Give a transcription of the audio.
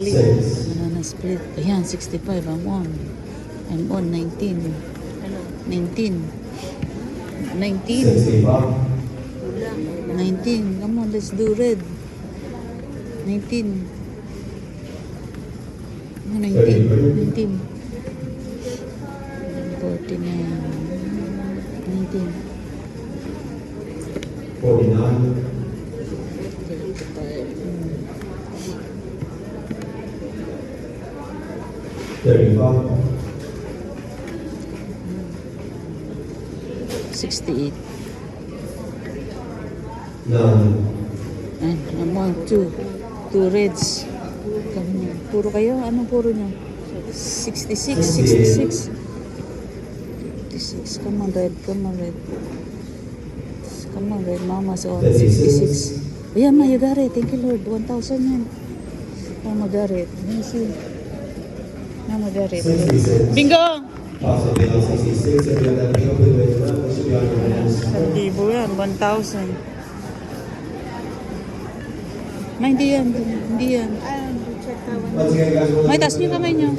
Banana split. Ayan, 65. I'm on. 19. 19. 19. 19. Come on, let's do red. 19. 19. 49. 19. 49. 35. 68. 9. Ay, I'm on 2. 2 reds. Puro kayo? Anong puro nyo? 66. 66. 56. Come on, red. Come on, red. Come on, red. Mama's on 66. Ayan, ma, you got it. Thank you, Lord. 1,000 yan. Mama got it. Let me see. Mama got it. 66. Bingo! Possibly on 66. If you have that bingo with the left, it should be on your hands. 1,000 yan. 1,000. Ma, hindi yan. Hindi yan. Once again, guys, we'll May taas niyo kamay niyo.